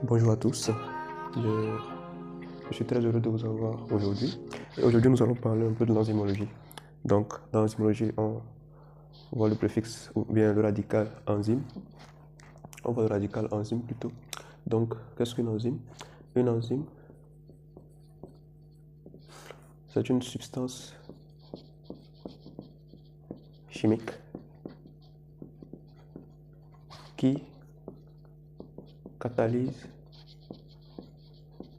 Bonjour à tous, je, je suis très heureux de vous avoir aujourd'hui. Et aujourd'hui, nous allons parler un peu de l'enzymologie. Donc, dans l'enzymologie, on voit le préfixe ou bien le radical enzyme. On voit le radical enzyme plutôt. Donc, qu'est-ce qu'une enzyme? Une enzyme, c'est une substance chimique qui catalyse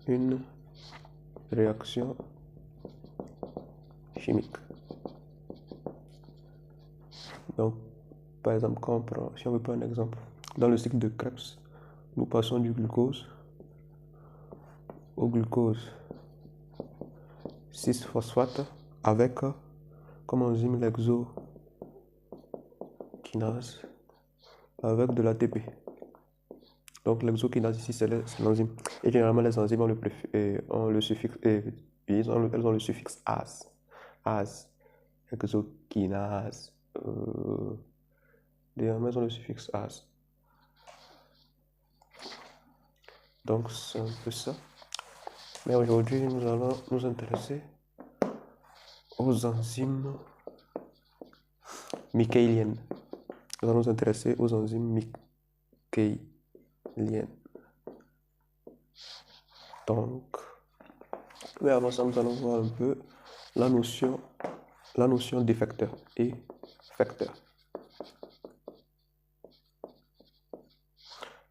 une réaction chimique. Donc, par exemple, si on veut prendre un exemple, dans le cycle de Krebs, nous passons du glucose au glucose 6-phosphate avec comme enzyme l'exokinase avec de l'ATP. Donc l'exokinase ici c'est l'enzyme. Et généralement les enzymes ont le suffixe elles ont le suffixe ase. Ase, exokinase. Généralement elles ont le suffixe ase. Donc c'est un peu ça. Mais aujourd'hui nous allons nous intéresser aux enzymes michaéliennes. Nous allons nous intéresser aux enzymes michaéliennes. Donc, mais avant ça, nous allons voir un peu la notion d'effecteur et facteur.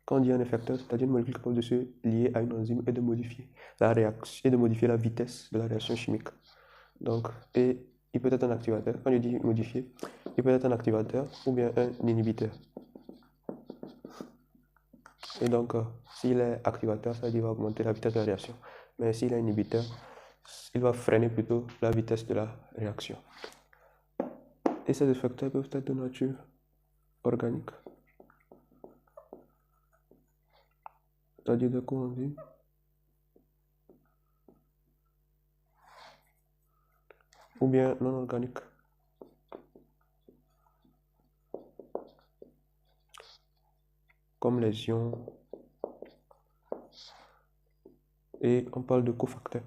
Quand on dit un effecteur, c'est-à-dire une molécule capable de se lier à une enzyme et de modifier la réaction et de modifier la vitesse de la réaction chimique. Donc, et il peut être un activateur. Quand je dis modifier, il peut être un activateur ou bien un inhibiteur. Et donc, s'il est activateur, ça veut dire qu'il va augmenter la vitesse de la réaction. Mais s'il est inhibiteur, il va freiner plutôt la vitesse de la réaction. Et ces effecteurs peuvent être de nature organique, c'est-à-dire des coenzymes, ou bien non organiques, comme les ions. Et on parle de cofacteurs.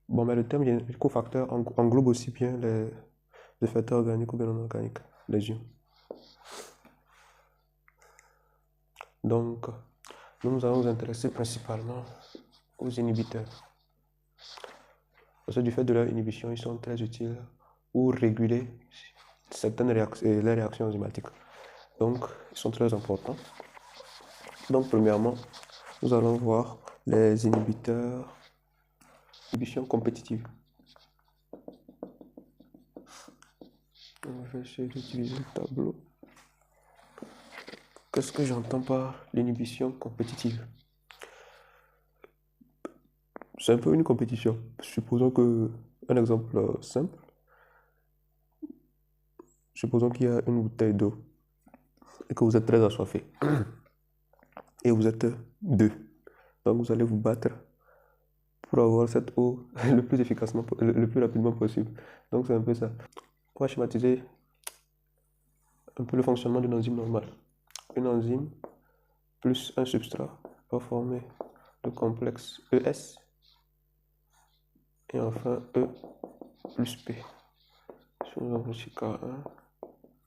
Bon, mais le terme cofacteur englobe aussi bien les effecteurs organiques ou bien non organiques, les ions. Donc, nous allons nous intéresser principalement aux inhibiteurs. Parce que du fait de leur inhibition, ils sont très utiles pour réguler les réactions enzymatiques. Donc, ils sont très importants. Donc, premièrement, nous allons voir les inhibiteurs d'inhibition compétitive. Je vais essayer d'utiliser le tableau. Qu'est-ce que j'entends par l'inhibition compétitive? C'est un peu une compétition. Supposons que, un exemple simple, supposons qu'il y a une bouteille d'eau et que vous êtes très assoiffé et vous êtes deux. Donc vous allez vous battre pour avoir cette eau le plus efficacement, le plus rapidement possible. Donc c'est un peu ça. On va schématiser un peu le fonctionnement d'une enzyme normale. Une enzyme plus un substrat va former le complexe ES et enfin E plus P. Si nous avons ici K1,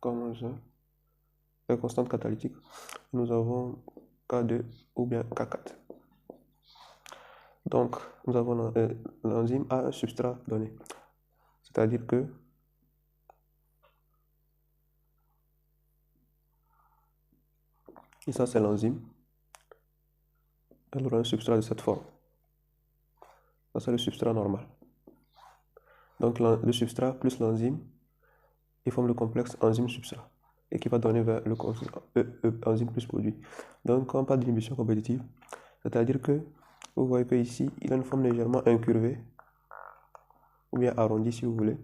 K-1, la constante catalytique, nous avons K2 ou bien K4. Donc, nous avons l'enzyme a un substrat donné. C'est-à-dire que et ça c'est l'enzyme. Elle aura un substrat de cette forme. Ça c'est le substrat normal. Donc le substrat plus l'enzyme, ils forment le complexe enzyme-substrat et qui va donner vers le enzyme plus produit. Donc quand on parle d'inhibition compétitive, c'est-à-dire que vous voyez que ici il a une forme légèrement incurvée ou bien arrondie si vous voulez.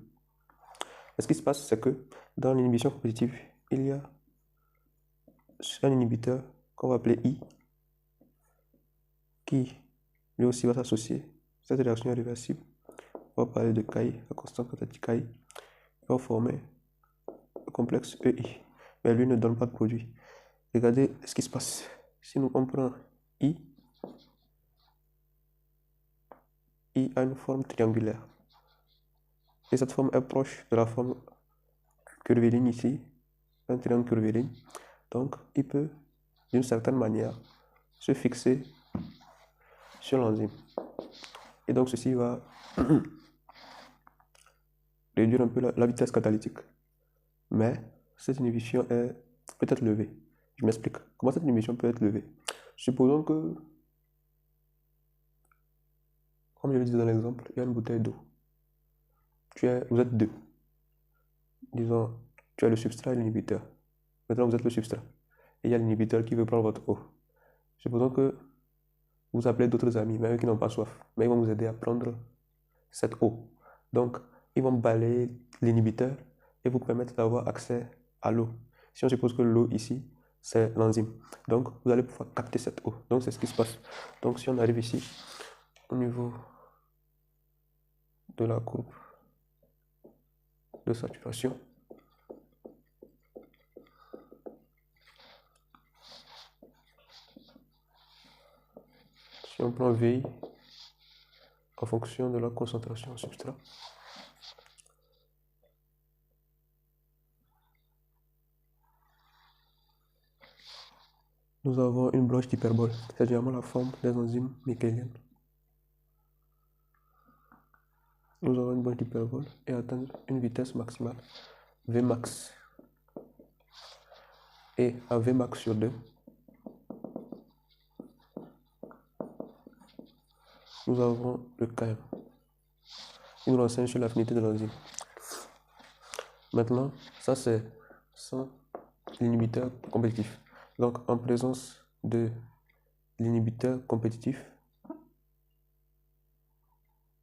Et ce qui se passe, c'est que dans l'inhibition compétitive, il y a un inhibiteur qu'on va appeler I qui lui aussi va s'associer. Cette réaction est réversible. On va parler de Ki, la constante catalytique Ki. va former le complexe EI. Mais lui ne donne pas de produit. Regardez ce qui se passe. Si nous comprenons I a une forme triangulaire. Et cette forme est proche de la forme curviligne ici, un triangle curviligne. Donc, il peut, d'une certaine manière, se fixer sur l'enzyme. Et donc, ceci va réduire un peu la vitesse catalytique. Mais cette inhibition est peut-être levée. Je m'explique. Comment cette inhibition peut être levée? Supposons que, comme je le disais dans l'exemple, il y a une bouteille d'eau. Vous êtes deux. Disons, tu as le substrat et l'inhibiteur. Maintenant, vous êtes le substrat. Et il y a l'inhibiteur qui veut prendre votre eau. Supposons que vous appelez d'autres amis, même qui n'ont pas soif, mais ils vont vous aider à prendre cette eau. Donc, ils vont balayer l'inhibiteur et vous permettre d'avoir accès à l'eau. Si on suppose que l'eau ici, c'est l'enzyme. Donc, vous allez pouvoir capter cette eau. Donc, c'est ce qui se passe. Donc, si on arrive ici, au niveau de la courbe de saturation, si on prend VI en fonction de la concentration en substrat, nous avons une branche d'hyperbole. C'est généralement la forme des enzymes michaéliennes. Nous avons une branche d'hyperbole et atteindre une vitesse maximale, Vmax. Et à Vmax sur 2, nous avons le Km. Il nous renseigne sur l'affinité de l'enzyme. Maintenant, ça c'est sans l'inhibiteur compétitif. Donc, en présence de l'inhibiteur compétitif,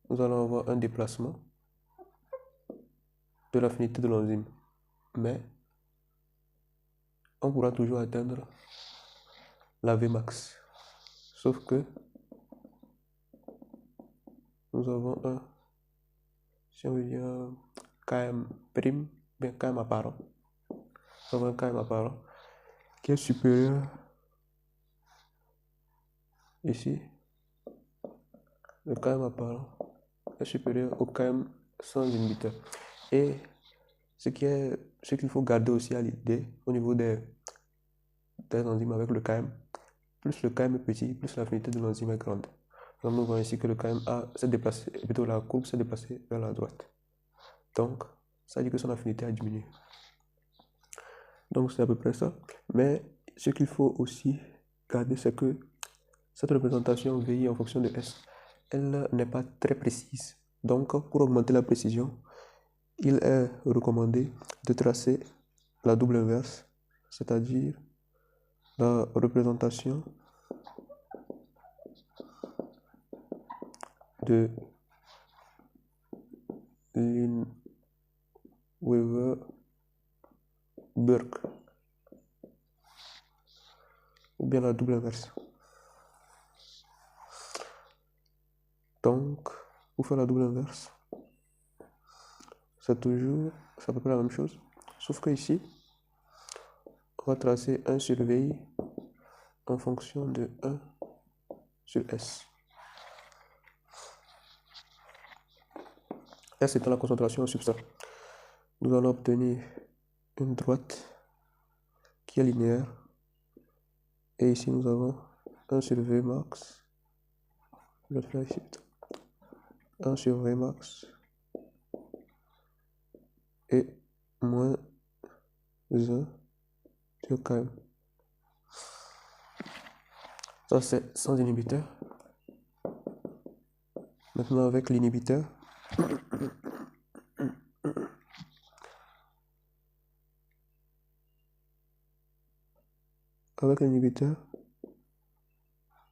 nous allons avoir un déplacement de l'affinité de l'enzyme. Mais, on pourra toujours atteindre la Vmax. Sauf que nous avons un, si on veut dire, Km prime, bien Km apparent. Nous avons un Km apparent qui est supérieur ici. Le Km apparent est supérieur au Km sans inhibiteur. Et ce qu'il faut garder aussi à l'idée au niveau des enzymes avec le Km, plus le Km est petit, plus l'affinité de l'enzyme est grande. Donc nous voyons ici que le Km s'est déplacé, plutôt la courbe s'est déplacée vers la droite. Donc, ça dit que son affinité a diminué. Donc c'est à peu près ça. Mais ce qu'il faut aussi garder, c'est que cette représentation VI en fonction de S, elle n'est pas très précise. Donc pour augmenter la précision, il est recommandé de tracer la double inverse, c'est-à-dire la représentation de Lineweaver-Burke, ou bien la double inverse. Donc, pour faire la double inverse, c'est toujours, c'est à peu près la même chose, sauf que ici, on va tracer 1 sur VI en fonction de 1 sur S. S étant la concentration en substrat. Nous allons obtenir une droite qui est linéaire. Et ici, nous avons 1 sur Vmax. Je vais le faire ici. 1 sur Vmax. Et moins 1 sur Km. Ça, c'est sans inhibiteur. Maintenant, avec l'inhibiteur,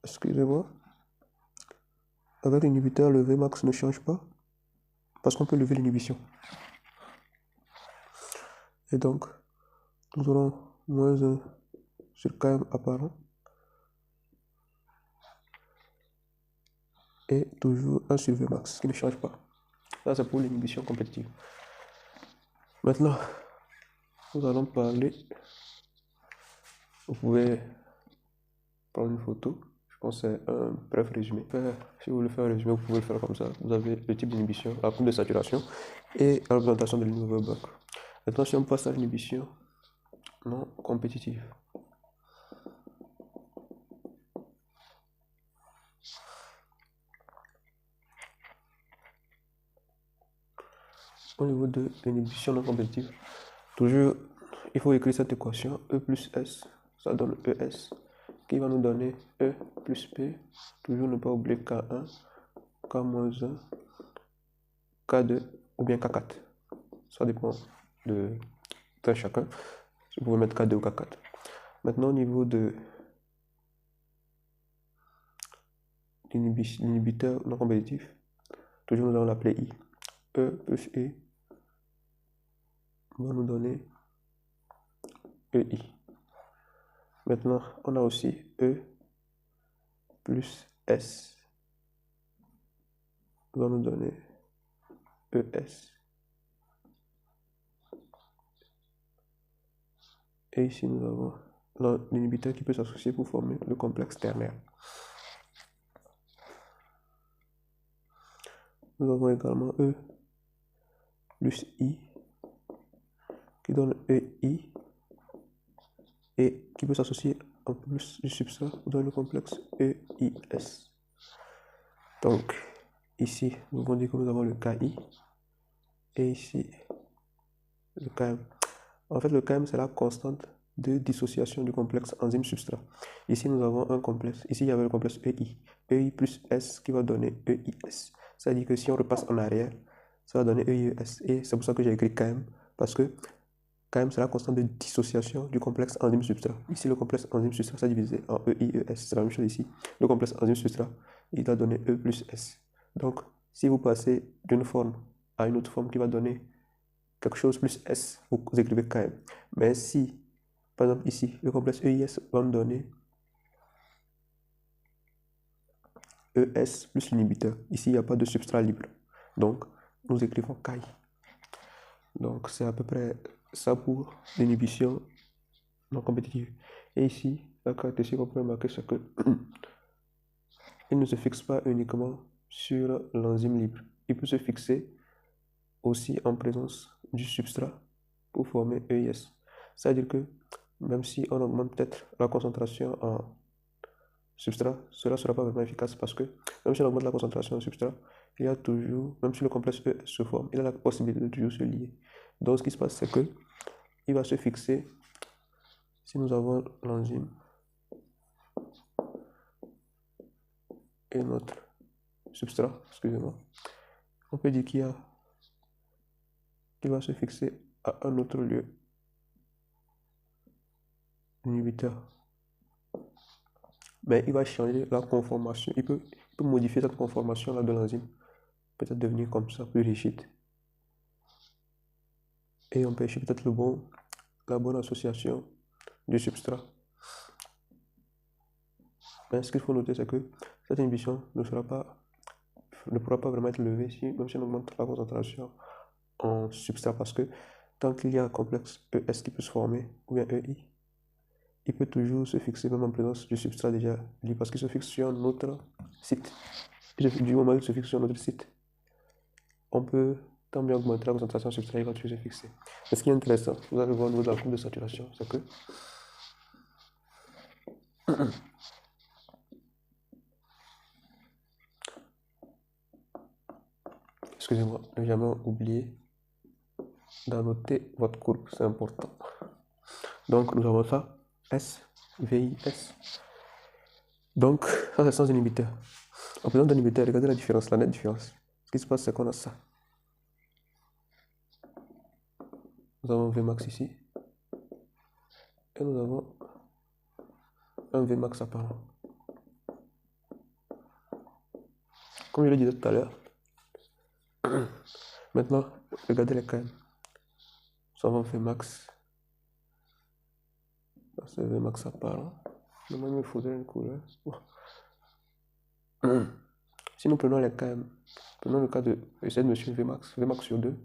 excusez-moi, avec l'inhibiteur, le Vmax ne change pas parce qu'on peut lever l'inhibition. Et donc, nous aurons moins 1 sur Km apparent et toujours 1 sur Vmax qui ne change pas. Ça, c'est pour l'inhibition compétitive. Maintenant, nous allons parler. Vous pouvez prendre une photo. Je pense que c'est un bref résumé. Si vous voulez faire un résumé, vous pouvez le faire comme ça. Vous avez le type d'inhibition, la courbe de saturation et la représentation de l'inhibiteur bloc. Maintenant, si on passe à l'inhibition non compétitive. Au niveau de l'inhibition non compétitive, toujours, il faut écrire cette équation E plus S, ça donne ES, qui va nous donner E plus P, toujours ne pas oublier K1, K-1, K2 ou bien K4. Ça dépend de chacun. Vous pouvez mettre K2 ou K4. Maintenant, au niveau de l'inhibiteur non compétitif, toujours nous allons l'appeler I. E plus I va nous donner EI. Maintenant, on a aussi E plus S va nous donner ES. Et ici, nous avons l'inhibiteur qui peut s'associer pour former le complexe ternaire. Nous avons également E plus I qui donne EI et qui peut s'associer en plus du substrat dans le complexe EIS. Donc, ici, nous pouvons dire que nous avons le KI et ici, le KM. En fait, le KM, c'est la constante de dissociation du complexe enzyme-substrat. Ici, nous avons un complexe. Ici, il y avait le complexe EI. EI plus S qui va donner EIS. C'est-à-dire que si on repasse en arrière, ça va donner EIS. Et c'est pour ça que j'ai écrit KM, parce que KM, c'est la constante de dissociation du complexe enzyme-substrat. Ici, le complexe enzyme-substrat, c'est divisé en EIES. C'est la même chose ici. Le complexe enzyme-substrat, il va donner E plus S. Donc, si vous passez d'une forme à une autre forme qui va donner quelque chose plus S, vous écrivez KM. Mais si, par exemple ici, le complexe EIS va nous donner ES plus l'inhibiteur. Ici, il n'y a pas de substrat libre. Donc, nous écrivons KI. Donc, c'est à peu près ça pour l'inhibition non compétitive. Et ici, la caractéristique qu'on peut remarquer, c'est que il ne se fixe pas uniquement sur l'enzyme libre. Il peut se fixer aussi en présence du substrat pour former EIS. C'est-à-dire que même si on augmente peut-être la concentration en substrat, cela ne sera pas vraiment efficace parce que même si on augmente la concentration en substrat, il y a toujours, même si le complexe ES se forme, il a la possibilité de toujours se lier. Donc ce qui se passe, c'est que il va se fixer si nous avons l'enzyme et notre substrat, excusez-moi, on peut dire qu'il va se fixer à un autre lieu inhibiteur. Mais il va changer la conformation. Il peut modifier cette conformation là de l'enzyme. Peut-être devenir comme ça, plus rigide. Et on peut chercher peut-être la bonne association du substrat. Mais ce qu'il faut noter, c'est que cette inhibition ne pourra pas vraiment être levée même si on augmente la concentration en substrat, parce que tant qu'il y a un complexe ES qui peut se former, ou bien EI, il peut toujours se fixer même en présence du substrat déjà libre, parce qu'il se fixe sur un autre site. Et du moment où il se fixe sur un autre site, on peut tant bien augmenter la concentration substrat, il va toujours se fixer. Mais ce qui est intéressant, vous allez voir au niveau de la courbe de saturation, c'est que excusez-moi, ne jamais oublier d'annoter votre courbe, c'est important. Donc nous avons ça, S, VI, S. Donc ça c'est sans inhibiteur. En présence d'inhibiteur, regardez la différence, la nette différence. Ce qui se passe, c'est qu'on a ça. Nous avons Vmax ici. Et nous avons un Vmax apparent. Comme je le disais tout à l'heure. Maintenant, regardez les KM. Nous avons Vmax. C'est Vmax apparent. Normalement, il me faudrait une couleur. Si nous prenons les KM, prenons le cas de essai de monsieur Vmax sur 2.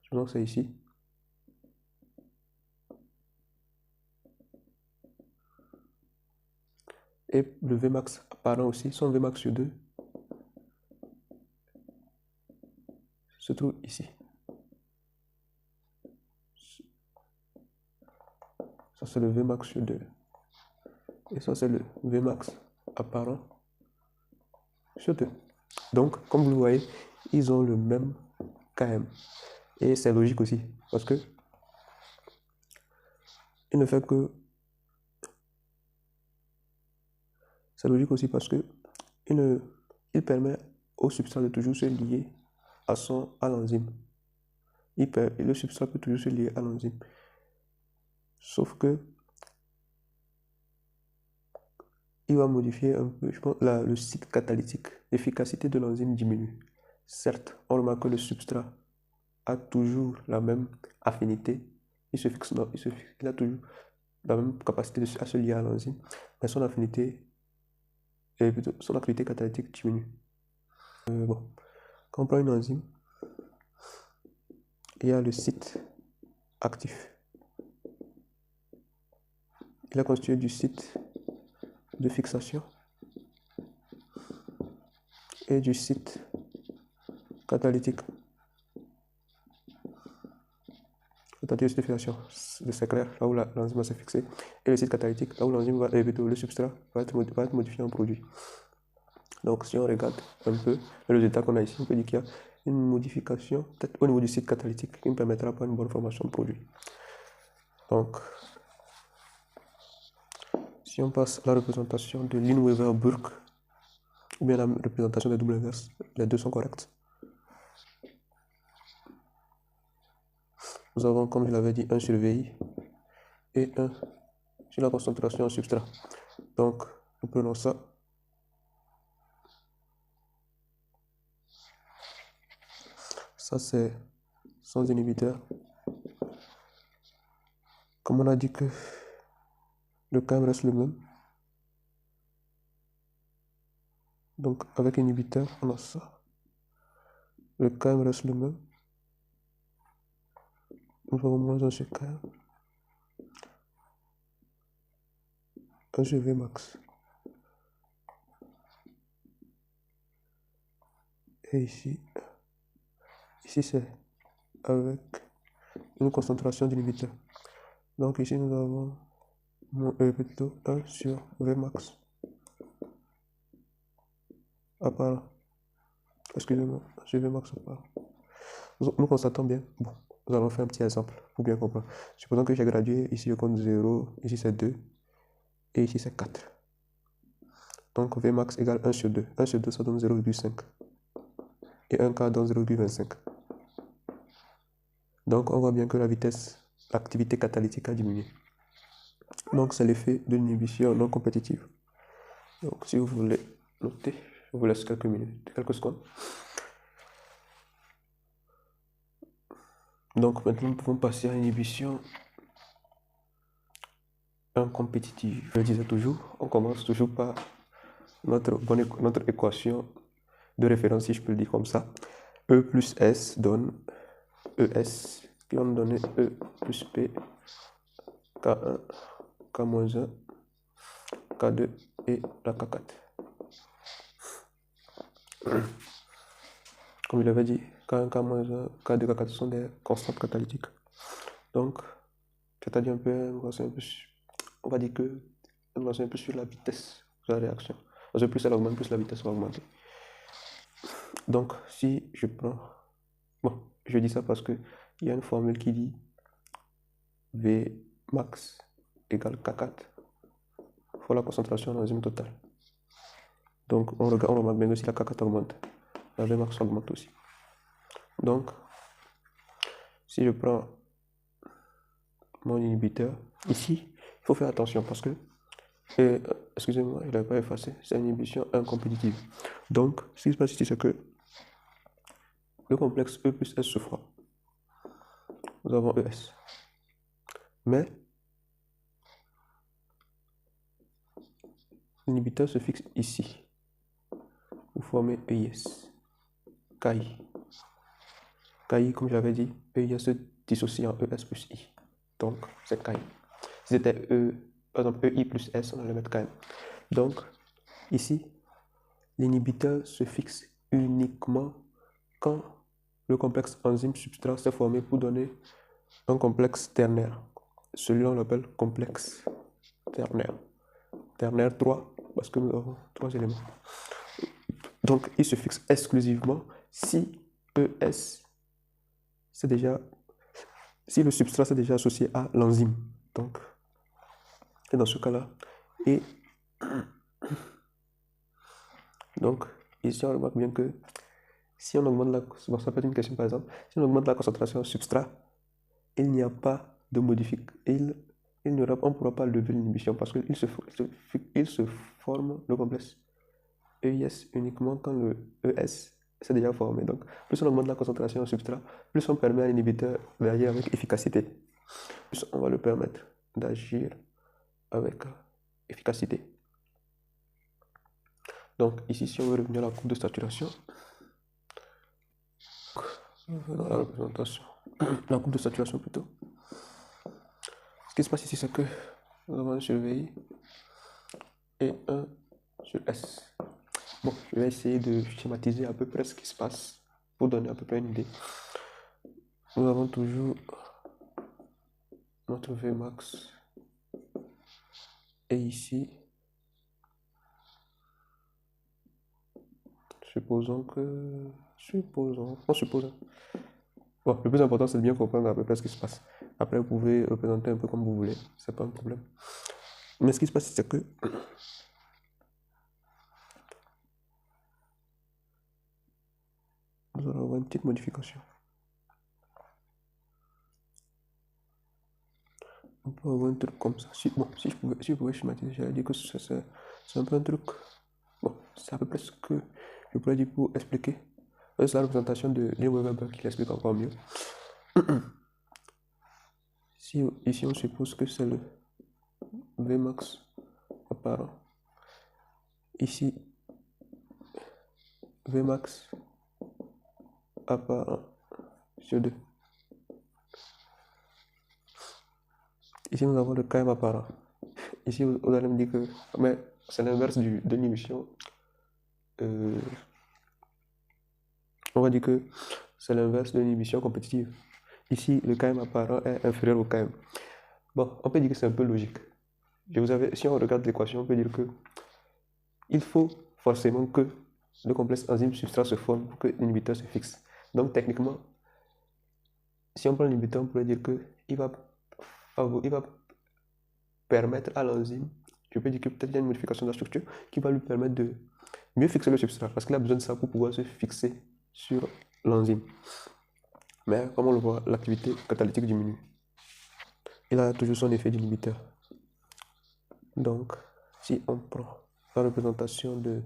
Je pense que c'est ici. et le Vmax apparent aussi, son Vmax sur 2 se trouve ici. Ça c'est le Vmax sur 2. Et ça c'est le Vmax apparent sur 2. Donc, comme vous le voyez, ils ont le même KM. Et c'est logique aussi, parce que il ne fait que... C'est logique aussi parce que il permet au substrat de toujours se lier à l'enzyme. Le substrat peut toujours se lier à l'enzyme. Sauf que il va modifier un peu, je pense, le cycle catalytique. L'efficacité de l'enzyme diminue. Certes, on remarque que le substrat a toujours la même affinité. Il a toujours la même capacité à se lier à l'enzyme, mais son affinité, son activité catalytique diminue. Bon, quand on prend une enzyme, il y a le site actif. Il est constitué du site de fixation et du site catalytique. C'est-à-dire de fixation, c'est clair, là où l'enzyme va se fixer, et le site catalytique, là où l'enzyme va le substrat va être modifié en produit. Donc, si on regarde un peu le résultat qu'on a ici, on peut dire qu'il y a une modification peut-être au niveau du site catalytique qui ne permettra pas une bonne formation de produit. Donc, si on passe à la représentation de Lineweaver-Burke, ou bien la représentation des double inverses, les deux sont correctes. Nous avons, comme je l'avais dit, 1 sur VI et 1 sur la concentration en substrat. Donc, nous prenons ça. Ça, c'est sans inhibiteur. Comme on a dit que le KM reste le même. Donc, avec inhibiteur, on a ça. Le KM reste le même. Nous avons moins 1 sur KM. 1 sur Vmax. Et ici c'est avec une concentration d'inhibiteur. Donc ici nous avons plutôt 1 sur Vmax. Apparent. Excusez-moi, sur Vmax apparent. Nous constatons bien. Bon, nous allons faire un petit exemple pour bien comprendre. Supposons que j'ai gradué, ici je compte 0, ici c'est 2, et ici c'est 4. Donc Vmax égale 1 sur 2. 1 sur 2 ça donne 0,5. Et 1 quart donne 0,25. Donc on voit bien que l'activité catalytique a diminué. Donc c'est l'effet de l'inhibition non compétitive. Donc si vous voulez noter, je vous laisse quelques minutes, quelques secondes. Donc maintenant nous pouvons passer à l'inhibition incompétitive. Je le disais toujours, on commence toujours par notre équation de référence, si je peux le dire comme ça. E plus S donne ES, qui va me donner E plus P, K1, K-1, K2 et la K4. Comme je l'avais dit, K1, K-1, K2, K4 sont des constantes catalytiques. Donc, c'est-à-dire on va dire que on va un peu sur la vitesse de la réaction. Parce que plus elle augmente, plus la vitesse va augmenter. Donc, si je prends... Bon, je dis ça parce qu'il y a une formule qui dit Vmax égale K4 fois la concentration en enzyme totale. Donc, on remarque bien que si la K4 augmente, la Vmax augmente aussi. Donc, si je prends mon inhibiteur, ici, il faut faire attention parce que, excusez-moi, je ne l'avais pas effacé, c'est une inhibition incompétitive. Donc, ce qui se passe ici, c'est que le complexe E plus S se froid. Nous avons ES. Mais, l'inhibiteur se fixe ici. Vous formez EIS. KI. KI, comme j'avais dit, EIS se dissocie en ES plus I. Donc, c'est KI. Si c'était par exemple, EI plus S, on allait mettre KM. Donc, ici, l'inhibiteur se fixe uniquement quand le complexe enzyme-substrat s'est formé pour donner un complexe ternaire. Celui-là, on l'appelle complexe ternaire. Ternaire 3, parce que nous avons 3 éléments. Donc, il se fixe exclusivement si ES, c'est déjà, si le substrat c'est déjà associé à l'enzyme. Donc, et dans ce cas-là, et donc, ici, on remarque bien que si on augmente la, bon, ça peut être une question par exemple, si on augmente la concentration au substrat, il n'y a pas de modification, on ne pourra pas lever l'inhibition parce qu'il se forme le complexe EIS uniquement quand le ES s'est déjà formé. Donc, plus on augmente la concentration au substrat, plus on permet à l'inhibiteur d'agir avec efficacité, plus on va le permettre d'agir avec efficacité. Donc, ici, si on veut revenir à la courbe de saturation, dans la représentation, la courbe de saturation plutôt, ce qui se passe ici, c'est que nous avons un sur VI et un sur S. Bon, je vais essayer de schématiser à peu près ce qui se passe pour donner à peu près une idée. Nous avons toujours notre Vmax et ici, supposons. Bon, le plus important c'est de bien comprendre à peu près ce qui se passe. Après, vous pouvez représenter un peu comme vous voulez, c'est pas un problème. Mais ce qui se passe, c'est que nous allons avoir une petite modification. On peut avoir un truc comme ça. Si je pouvais schématiser, j'allais dire que c'est un peu un truc. Bon, c'est à peu près ce que je pourrais dire pour expliquer. C'est la représentation de Leo Weber qui l'explique encore mieux. Ici, on suppose que c'est le Vmax apparent. Ici, Vmax apparent sur 2. Ici, nous avons le Km apparent. Ici, vous allez me dire que mais c'est l'inverse de l'inhibition. On va dire que c'est l'inverse de l'inhibition compétitive. Ici, le Km apparent est inférieur au Km. Bon, on peut dire que c'est un peu logique. Si on regarde l'équation, on peut dire que il faut forcément que le complexe enzyme-substrat se forme pour que l'inhibiteur se fixe. Donc, techniquement, si on prend l'inhibiteur, on pourrait dire qu'il va permettre à l'enzyme, je peux dire que peut-être il y a une modification de la structure qui va lui permettre de mieux fixer le substrat parce qu'il a besoin de ça pour pouvoir se fixer sur l'enzyme. Mais comme on le voit, l'activité catalytique diminue. Il a toujours son effet d'inhibiteur. Donc, si on prend la représentation de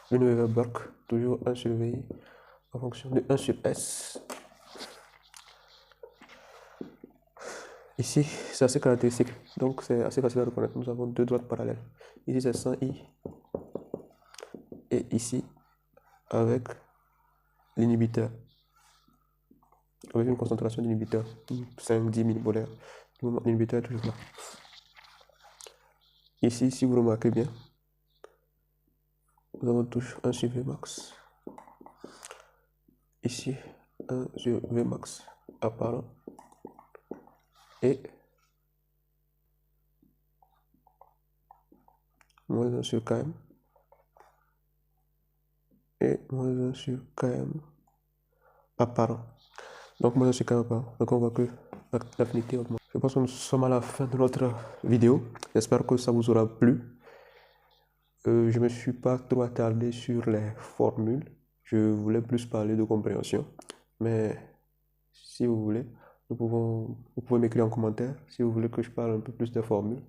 Lune-Weber-Burke, toujours 1 sur VI en fonction de 1 sur S. Ici, c'est assez caractéristique, donc c'est assez facile à reconnaître. Nous avons deux droites parallèles. Ici, c'est 100I. Et ici, avec l'inhibiteur. Avec une concentration d'inhibiteur, 5-10 millimolaires. L'inhibiteur est toujours là. Ici, si vous remarquez bien, nous avons toujours 1 sur Vmax. Ici, 1 sur Vmax apparent. Et moins 1 sur Km. Et moins 1 sur Km apparent. Donc moins 1 sur Km apparent. Donc on voit que l'affinité augmente. Je pense que nous sommes à la fin de notre vidéo. J'espère que ça vous aura plu. Je ne me suis pas trop attardé sur les formules. Je voulais plus parler de compréhension. Mais si vous voulez, vous pouvez m'écrire en commentaire si vous voulez que je parle un peu plus des formules,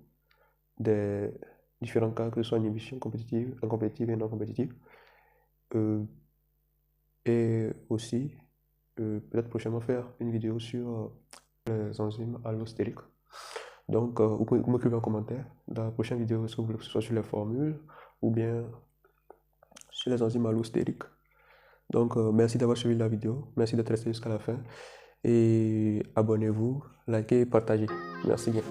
des différents cas, que ce soit inhibition compétitive, incompétitive et non compétitive. Et aussi, peut-être prochainement faire une vidéo sur les enzymes allostériques. Donc, vous pouvez m'écrire en commentaire dans la prochaine vidéo si vous voulez que ce soit sur les formules ou bien sur les enzymes allostériques. Donc, merci d'avoir suivi la vidéo, merci d'être resté jusqu'à la fin et abonnez-vous, likez et partagez. Merci bien.